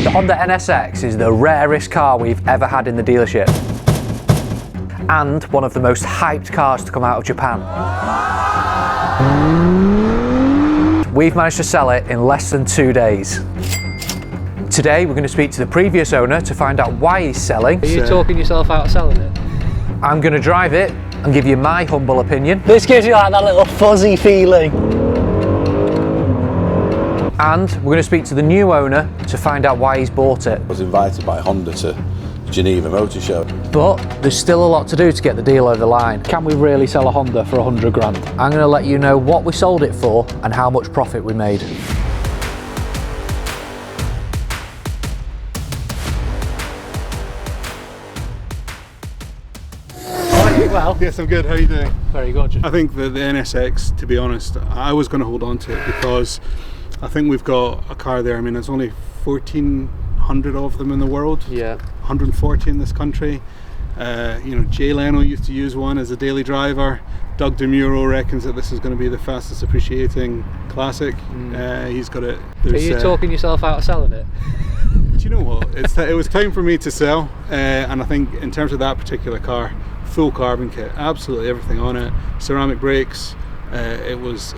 The Honda NSX is the rarest car we've ever had in the dealership, and one of the most hyped cars to come out of Japan. We've managed to sell it in less than 2 days. Today we're going to speak to the previous owner to find out why he's selling. Are you talking yourself out of selling it? I'm going to drive it and give you my humble opinion. This gives you like that little fuzzy feeling. And we're going to speak to the new owner to find out why he's bought it. I was invited by Honda to Geneva Motor Show. But there's still a lot to do to get the deal over the line. Can we really sell a Honda for 100 grand? I'm going to let you know what we sold it for and how much profit we made. Well, yes, I'm good. How are you doing? Very good. I think the NSX, to be honest, I was going to hold on to it because I think we've got a car there. I mean, there's only 1,400 of them in the world. Yeah. 140 in this country. You know, Jay Leno used to use one as a daily driver. Doug DeMuro reckons that this is going to be the fastest appreciating classic. He's got it. Are you talking yourself out of selling it? Do you know what? It was time for me to sell, and I think in terms of that particular car, full carbon kit, absolutely everything on it, ceramic brakes. It was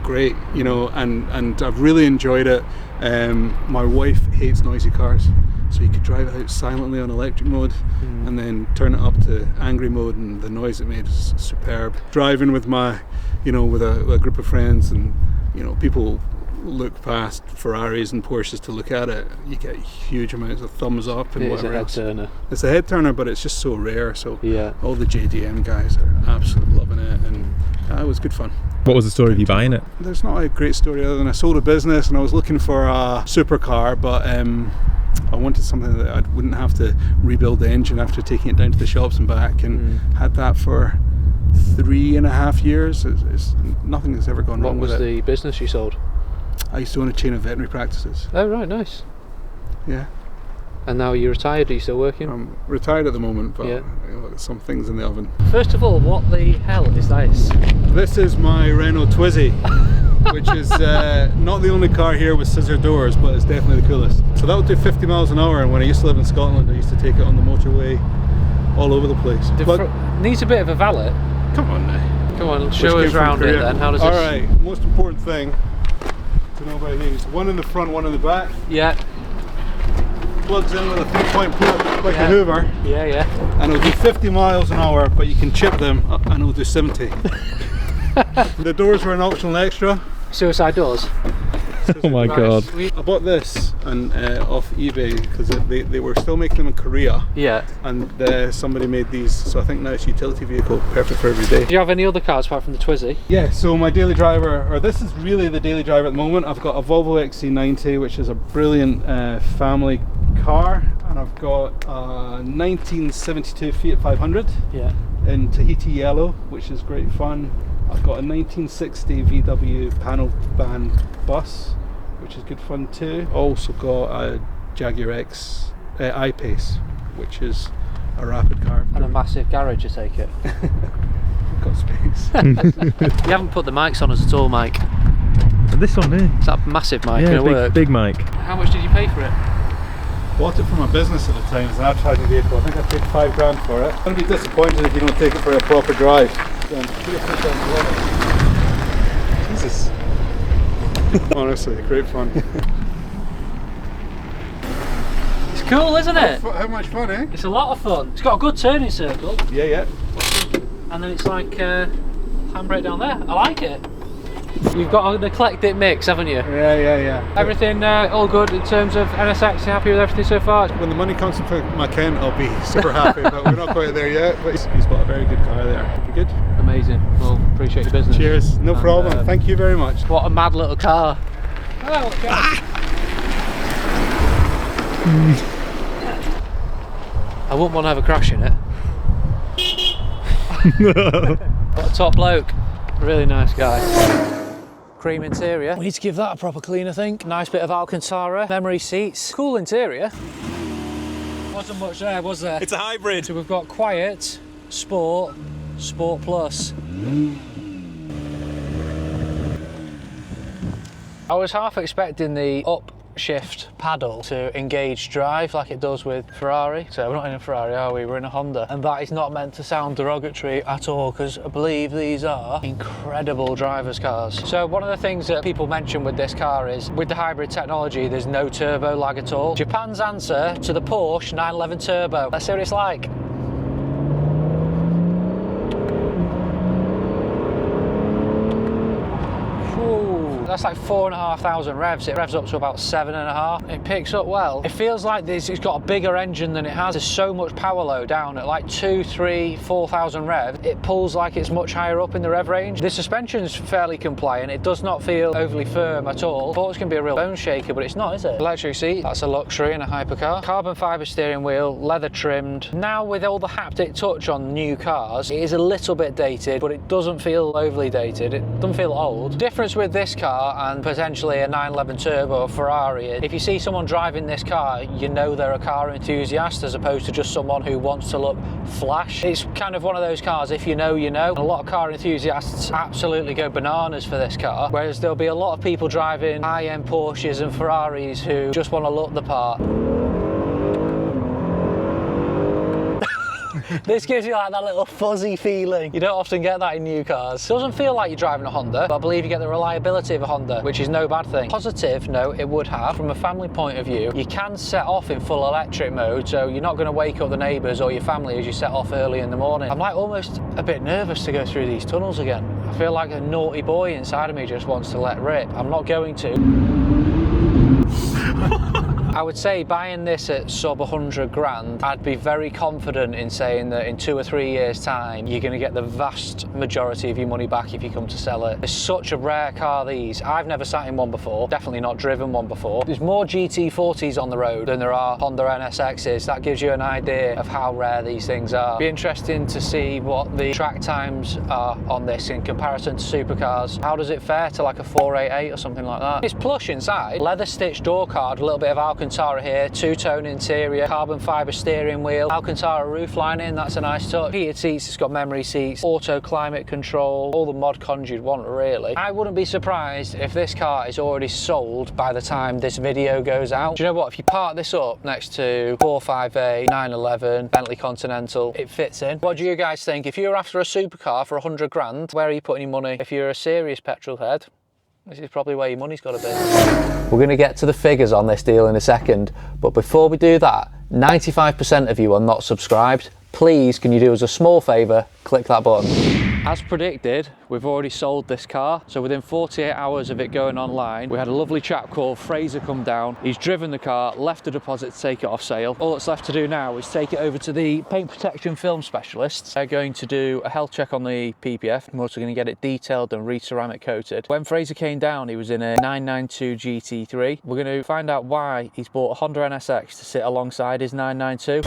great, you know, and I've really enjoyed it. My wife hates noisy cars, so you could drive it out silently on electric mode and then turn it up to angry mode, and the noise it made is superb. Driving with my, you know, with a group of friends, and you know, people look past Ferraris and Porsches to look at it, you get huge amounts of thumbs up and whatever else. It's a head turner, but it's just so rare. So yeah, all the JDM guys are absolutely loving it, and it was good fun. What was the story of you buying it? There's not a great story other than I sold a business and I was looking for a supercar, but I wanted something that I wouldn't have to rebuild the engine after taking it down to the shops and back, and had that for 3.5 years. Nothing has ever gone wrong with it. What was the business you sold? I used to own a chain of veterinary practices. Oh right, nice. Yeah. And now you're retired, are you still working? I'm retired at the moment, but yeah, some things in the oven. First of all, what the hell is this? This is my Renault Twizy, which is not the only car here with scissor doors, but it's definitely the coolest. So that would do 50 miles an hour, and when I used to live in Scotland, I used to take it on the motorway all over the place. Needs a bit of a valet. Come on now. Come on, show us around it then. How does this... Alright, most important thing to know about these. One in the front, one in the back. Yeah. Plugs in with a 3-point plug like a Hoover. Yeah, yeah. And it'll do 50 miles an hour, but you can chip them and it'll do 70. The doors were an optional extra. Suicide doors? Oh my god. I bought this and off eBay because they were still making them in Korea. Yeah. And somebody made these, so I think now it's a utility vehicle, perfect for every day. Do you have any other cars apart from the Twizy? Yeah, so my daily driver, or this is really the daily driver at the moment. I've got a Volvo XC90, which is a brilliant family car, and I've got a 1972 Fiat 500 in Tahiti yellow, which is great fun. I've got a 1960 VW panel van bus, which is good fun too. Also got a Jaguar X I-Pace, which is a rapid car. And a massive garage, I take it. I've got space. You haven't put the mics on us at all, Mike. This one here. Is that massive mic? Yeah, big mic. How much did you pay for it? Bought it for my business at the time as an advertising vehicle. I think I paid $5 grand for it. I'm going to be disappointed if you don't take it for a proper drive. Jesus. Honestly, great fun. It's cool, isn't it? How much fun, eh? It's a lot of fun. It's got a good turning circle. Yeah, yeah. And then it's like handbrake down there. I like it. You've got an eclectic mix, haven't you? Yeah. Everything all good in terms of NSX? You happy with everything so far? When the money comes from my account, I'll be super happy, but we're not quite there yet. But he's got a very good car there. It'll be good. Amazing. Well, appreciate your business. Cheers. No problem. Thank you very much. What a mad little car. Oh, okay. I wouldn't want to have a crash in it. What a top bloke. Really nice guy. Cream interior. We need to give that a proper clean, I think. Nice bit of Alcantara. Memory seats. Cool interior. Wasn't much there, was there? It's a hybrid. So we've got quiet, sport, sport plus. I was half expecting the up shift paddle to engage drive like it does with Ferrari. So we're not in a Ferrari, are we? We're in a Honda. And that is not meant to sound derogatory at all, because I believe these are incredible driver's cars. So one of the things that people mention with this car is, with the hybrid technology, there's no turbo lag at all. Japan's answer to the Porsche 911 Turbo. Let's see what it's like. That's like 4,500 revs. It revs up to about 7.5. It picks up well. It feels like it's got a bigger engine than it has. There's so much power low down at like 2, 3, 4,000 revs. It pulls like it's much higher up in the rev range. The suspension's fairly compliant. It does not feel overly firm at all. I thought it was going to be a real bone shaker, but it's not, is it? Electric seat, that's a luxury in a hypercar. Carbon fibre steering wheel, leather trimmed. Now with all the haptic touch on new cars, it is a little bit dated, but it doesn't feel overly dated. It doesn't feel old. The difference with this car and potentially a 911 Turbo or Ferrari, if you see someone driving this car, you know they're a car enthusiast as opposed to just someone who wants to look flash. It's kind of one of those cars, if you know, you know. A lot of car enthusiasts absolutely go bananas for this car, whereas there'll be a lot of people driving high-end Porsches and Ferraris who just want to look the part. This gives you like that little fuzzy feeling. You don't often get that in new cars. It doesn't feel like you're driving a Honda, but I believe you get the reliability of a Honda, which is no bad thing. Positive note it would have, from a family point of view, you can set off in full electric mode, so you're not going to wake up the neighbours or your family as you set off early in the morning. I'm like almost a bit nervous to go through these tunnels again. I feel like a naughty boy inside of me just wants to let rip. I'm not going to. I would say buying this at sub 100 grand, I'd be very confident in saying that in 2 or 3 years time, you're going to get the vast majority of your money back if you come to sell it. It's such a rare car, these. I've never sat in one before, definitely not driven one before. There's more GT40s on the road than there are Honda NSXs. That gives you an idea of how rare these things are. Be interesting to see what the track times are on this in comparison to supercars. How does it fare to like a 488 or something like that? It's plush inside, leather stitched door card, a little bit of Alcantara here, two-tone interior, carbon fibre steering wheel, Alcantara roof lining, that's a nice touch. Heated seats, it's got memory seats, auto climate control, all the mod cons you'd want really. I wouldn't be surprised if this car is already sold by the time this video goes out. Do you know what, if you park this up next to 458, 911, Bentley Continental, it fits in. What do you guys think? If you're after a supercar for 100 grand, where are you putting your money? If you're a serious petrol head, this is probably where your money's got to be. We're going to get to the figures on this deal in a second, but before we do that, 95% of you are not subscribed. Please, can you do us a small favour? Click that button. As predicted, we've already sold this car. So within 48 hours of it going online, we had a lovely chap called Fraser come down. He's driven the car, left a deposit to take it off sale. All that's left to do now is take it over to the paint protection film specialists. They're going to do a health check on the PPF. We're also going to get it detailed and re-ceramic coated. When Fraser came down, he was in a 992 GT3. We're going to find out why he's bought a Honda NSX to sit alongside his 992.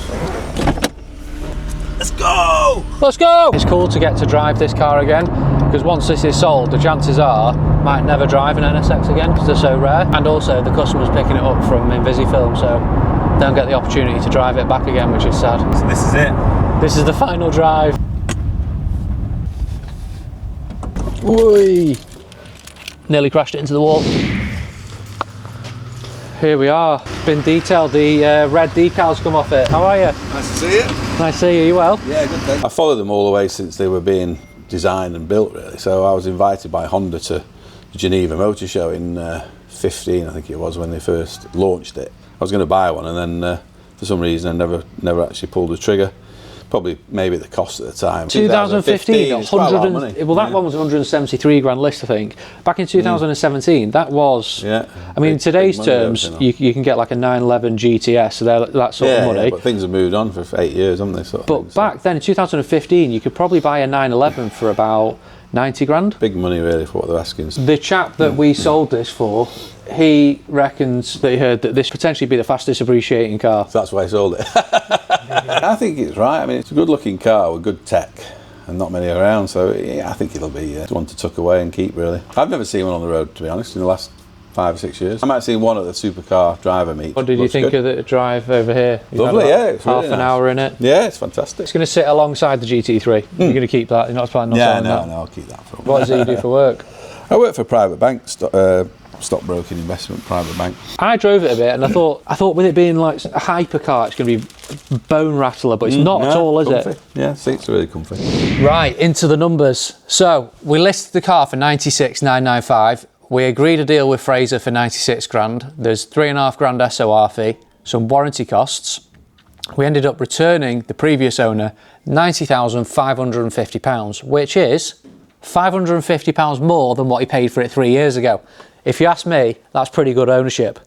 Let's go! Let's go! It's cool to get to drive this car again, because once this is sold, the chances are I might never drive an NSX again because they're so rare, and also the customer's picking it up from Invisifilm, so don't get the opportunity to drive it back again, which is sad. So this is it. This is the final drive. Oi! Nearly crashed it into the wall. Here we are, been detailed, the red decals come off it. How are you? Nice to see you. Nice to see you, you well? Yeah, good thing. I followed them all the way since they were being designed and built really. So I was invited by Honda to the Geneva Motor Show in 15, I think it was, when they first launched it. I was going to buy one and then for some reason I never actually pulled the trigger. Probably maybe the cost at the time. 2015, it's quite a lot of money. Well, that one was 173 grand list, I think. Back in 2017, that was. Yeah. I mean, in today's terms, you can get like a 911 GTS, so they're that sort of money. Yeah, but things have moved on for 8 years, haven't they? But back then, in 2015, you could probably buy a 911 for about 90 grand. Big money, really, for what they're asking. The chap that we sold this for, he reckons that he heard that this potentially be the fastest appreciating car. So that's why I sold it. I think it's right. I mean, it's a good looking car with good tech and not many around, so yeah, I think it'll be one to tuck away and keep, really. I've never seen one on the road, to be honest, in the last 5 or 6 years. I might have seen one at the Supercar driver meet. What did you think of the drive over here? Lovely, yeah. It's half really an nice. hour in it. Yeah, it's fantastic. It's going to sit alongside the GT3. You're going to keep that. You're not planning on selling that. No, I'll keep that for. What does it you do for work? I work for a private bank, stockbroking investment private bank. I drove it a bit and I thought with it being like a hypercar, it's going to be bone rattler, but it's not at all, is comfy. it? Yeah, seats are really comfy. Right, into the numbers. So we listed the car for 96,995. We agreed a deal with Fraser for 96 grand. There's 3.5 grand SOR fee, some warranty costs. We ended up returning the previous owner £90,550, which is £550 more than what he paid for it 3 years ago. If you ask me, that's pretty good ownership.